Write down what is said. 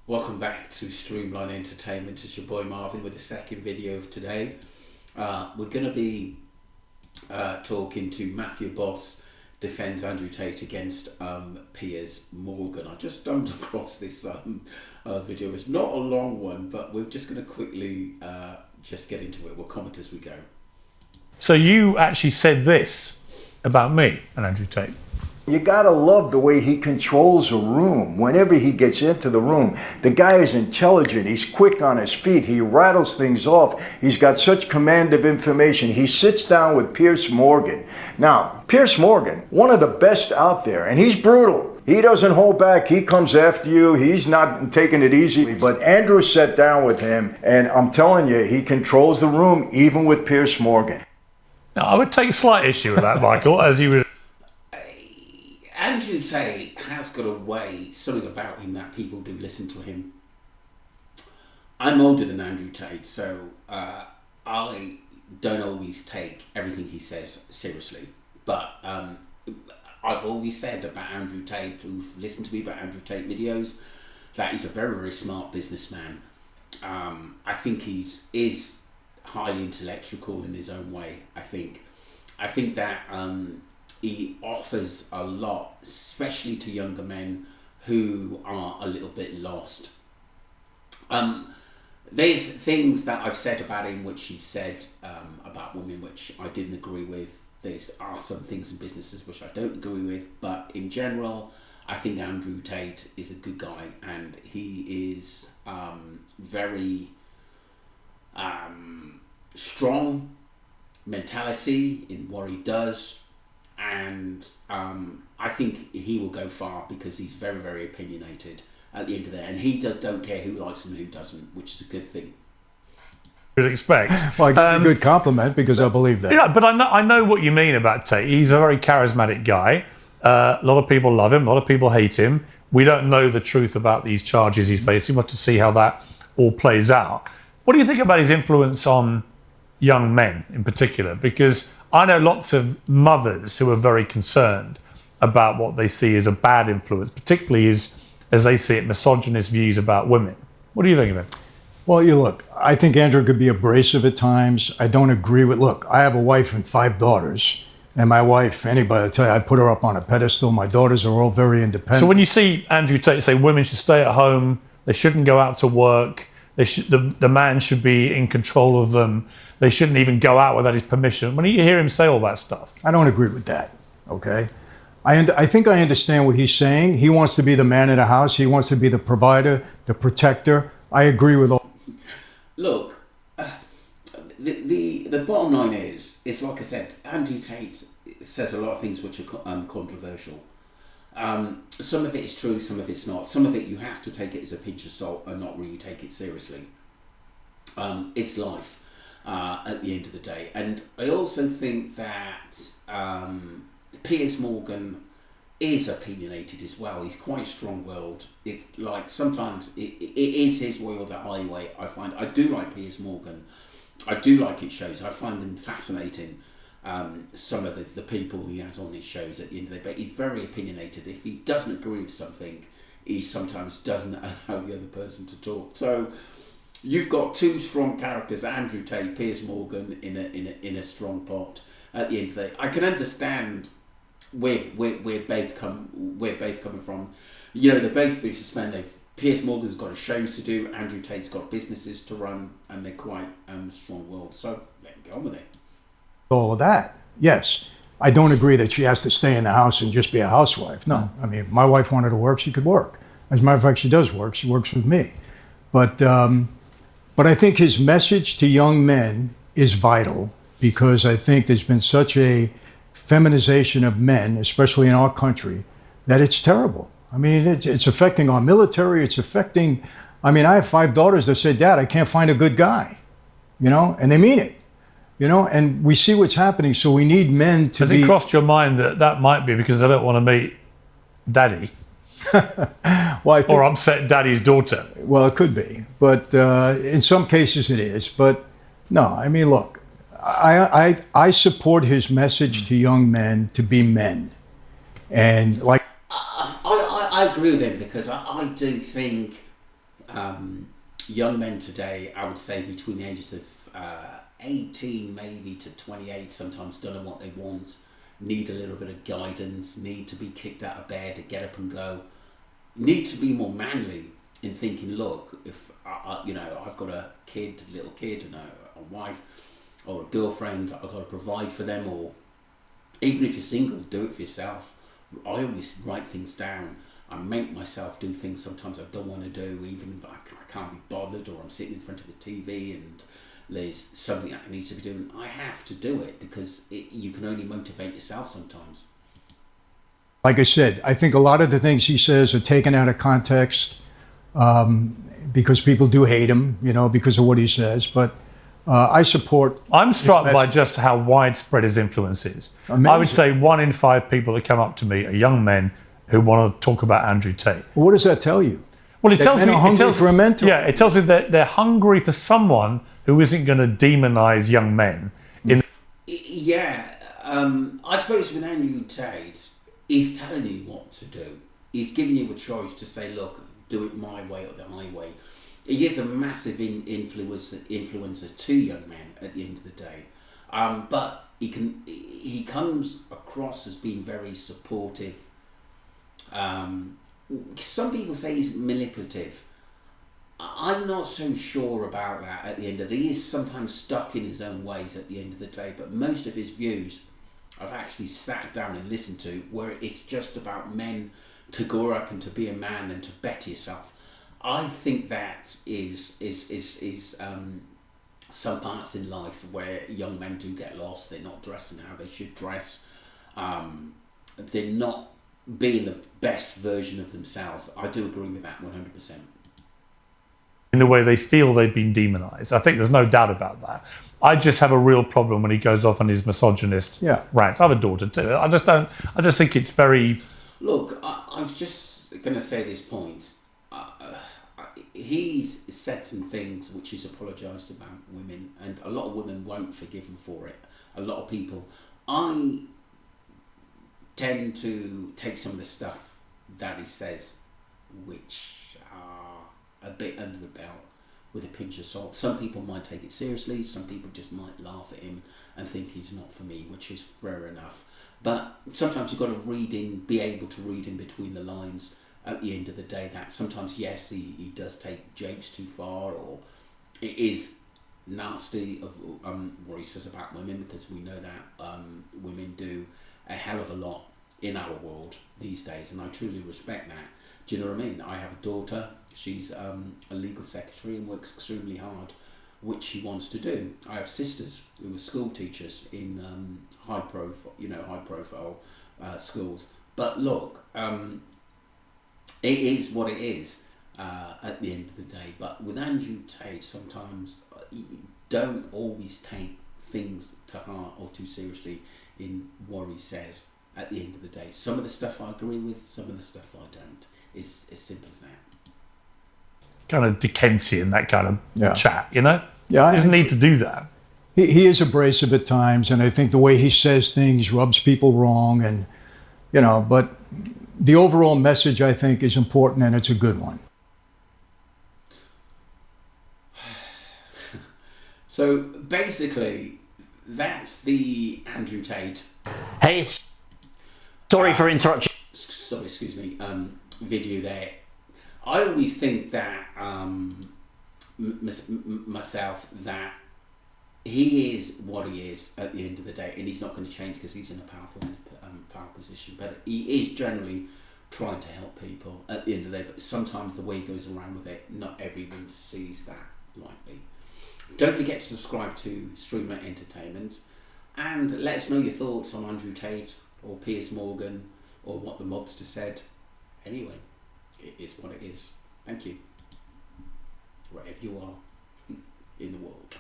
Welcome back to Streamline Entertainment. It's your boy Marvin with the second video of today. We're going to be talking to Matthew Boss defends Andrew Tate against Piers Morgan. I just stumbled across this video. It's not a long one, but we're just going to quickly just get into it. We'll comment as we go. So you actually said this about me and Andrew Tate. You gotta love the way he controls a room. Whenever he gets into the room, the guy is intelligent. He's quick on his feet. He rattles things off. He's got such command of information. He sits down with Piers Morgan. Now, Piers Morgan, one of the best out there, and he's brutal. He doesn't hold back. He comes after you. He's not taking it easy. But Andrew sat down with him, and I'm telling you, he controls the room, even with Piers Morgan. Now, I would take slight issue with that, Michael, as you would. Andrew Tate has got a way, something about him that people do listen to him. I'm older than Andrew Tate, so I don't always take everything he says seriously. But I've always said about Andrew Tate, who've listened to me about Andrew Tate videos, that he's a very, very smart businessman. I think he is highly intellectual in his own way. I think that he offers a lot, especially to younger men who are a little bit lost. There's things that I've said about him which you've said about women which I didn't agree with. There are some things in businesses which I don't agree with, but in general, I think Andrew Tate is a good guy, and he is very strong mentality in what he does. And I think he will go far because he's very, very opinionated at the end of the day, and he don't care who likes him and who doesn't, which is a good thing. You'd expect. Well, I give you a good compliment because I believe that. Yeah, but I know what you mean about Tate. He's a very charismatic guy. A lot of people love him. A lot of people hate him. We don't know the truth about these charges he's facing. We'll have to see how that all plays out. What do you think about his influence on young men in particular? Because I know lots of mothers who are very concerned about what they see as a bad influence, particularly as they see it, misogynist views about women. What do you think of him? Well, look, I think Andrew could be abrasive at times. I don't agree with, look, I have a wife and 5 daughters. And my wife, anybody will tell you, I put her up on a pedestal. My daughters are all very independent. So when you see Andrew Tate say women should stay at home, they shouldn't go out to work, the man should be in control of them, they shouldn't even go out without his permission. When you hear him say all that stuff, I don't agree with that, okay? I think I understand what he's saying. He wants to be the man in the house. He wants to be the provider, the protector. I agree with all. Look, the bottom line is, it's like I said, Andrew Tate says a lot of things which are controversial. Some of it is true, some of it's not. Some of it you have to take it as a pinch of salt and not really take it seriously. It's life at the end of the day. And I also think that Piers Morgan is opinionated as well. He's quite strong-willed. It's like sometimes it is his way or the highway. I find I do like Piers Morgan. I do like his shows. I find them fascinating. Some of the people he has on his shows at the end of the day, but he's very opinionated. If he doesn't agree with something, he sometimes doesn't allow the other person to talk. So you've got two strong characters, Andrew Tate, Piers Morgan, in a strong pot. At the end of the day, I can understand where both coming from. You know, they're both businessmen. Piers Morgan's got shows to do. Andrew Tate's got businesses to run, and they're quite strong-willed. So let him get on with it. All of that, yes. I don't agree that she has to stay in the house and just be a housewife. No, I mean, if my wife wanted to work, she could work. As a matter of fact, she does work. She works with me. But I think his message to young men is vital, because I think there's been such a feminization of men, especially in our country, that it's terrible. I mean, it's affecting our military. It's affecting, I mean, I have 5 daughters that say, Dad, I can't find a good guy, you know, and they mean it. You know, and we see what's happening, so we need men to Has it crossed your mind that might be because they don't want to meet Daddy? Well, I think, or upset Daddy's daughter? Well, it could be, but in some cases it is. But no, I mean, look, I support his message to young men to be men, and like I agree with him, because I do think young men today, I would say between the ages of 18 maybe to 28, sometimes don't know what they want, need a little bit of guidance, need to be kicked out of bed, to get up and go, need to be more manly in thinking, look, if I've got a little kid and a wife or a girlfriend, I've got to provide for them, or even if you're single, do it for yourself. I always write things down. I make myself do things sometimes I don't want to do, even if I can't be bothered, or I'm sitting in front of the TV and there's something I need to be doing. I have to do it because you can only motivate yourself sometimes. Like I said, I think a lot of the things he says are taken out of context because people do hate him, because of what he says. But I support. I'm struck by just how widespread his influence is. Amazing. I would say 1 in 5 people that come up to me are young men who want to talk about Andrew Tate. Well, what does that tell you? Well, it tells men me are hungry for a mentor. Yeah, it tells me that they're hungry for someone who isn't going to demonize young men. I suppose with Andrew Tate, he's telling you what to do. He's giving you a choice to say, look, do it my way or the highway. He is a massive influencer to young men at the end of the day. But he comes across as being very supportive. Some people say he's manipulative. I'm not so sure about that at the end of the day. He is sometimes stuck in his own ways at the end of the day, but most of his views I've actually sat down and listened to, where it's just about men to grow up and to be a man and to better yourself. I think that is some parts in life where young men do get lost. They're not dressing how they should dress. They're not being the best version of themselves. I do agree with that 100%. In the way they feel they've been demonized. I think there's no doubt about that. I just have a real problem when he goes off on his misogynist rants. I have a daughter too. I just think it's very... Look, I was just going to say this point. He's said some things which he's apologised about women, and a lot of women won't forgive him for it. A lot of people. I tend to take some of the stuff that he says, which are a bit under the belt, with a pinch of salt. Some people might take it seriously, some people just might laugh at him and think he's not for me, which is fair enough. But sometimes you've got to be able to read in between the lines at the end of the day, that sometimes, yes, he does take jokes too far, or it is nasty of what he says about women, because we know that women do a hell of a lot in our world these days, and I truly respect that. Do you know what I mean? I have a daughter. She's a legal secretary and works extremely hard, which she wants to do. I have sisters who are school teachers in high profile schools. But look, it is what it is at the end of the day. But with Andrew Tate, sometimes you don't always take things to heart or too seriously in what he says at the end of the day. Some of the stuff I agree with, some of the stuff I don't. It's as simple as that. Kind of Dickensian, that kind of chat, Yeah, he doesn't need to do that. He is abrasive at times, and I think the way he says things rubs people wrong, and but the overall message, I think, is important, and it's a good one. So basically, that's the Andrew Tate. Hey, sorry for interrupting. Sorry, excuse me. Video there. I always think that myself, that he is what he is at the end of the day, and he's not going to change because he's in a powerful position. But he is generally trying to help people at the end of the day. But sometimes the way he goes around with it, not everyone sees that lightly. Don't forget to subscribe to Streamer Entertainment, and let us know your thoughts on Andrew Tate or Piers Morgan or what the Mobster said. Anyway, it is what it is. Thank you. Wherever you are in the world.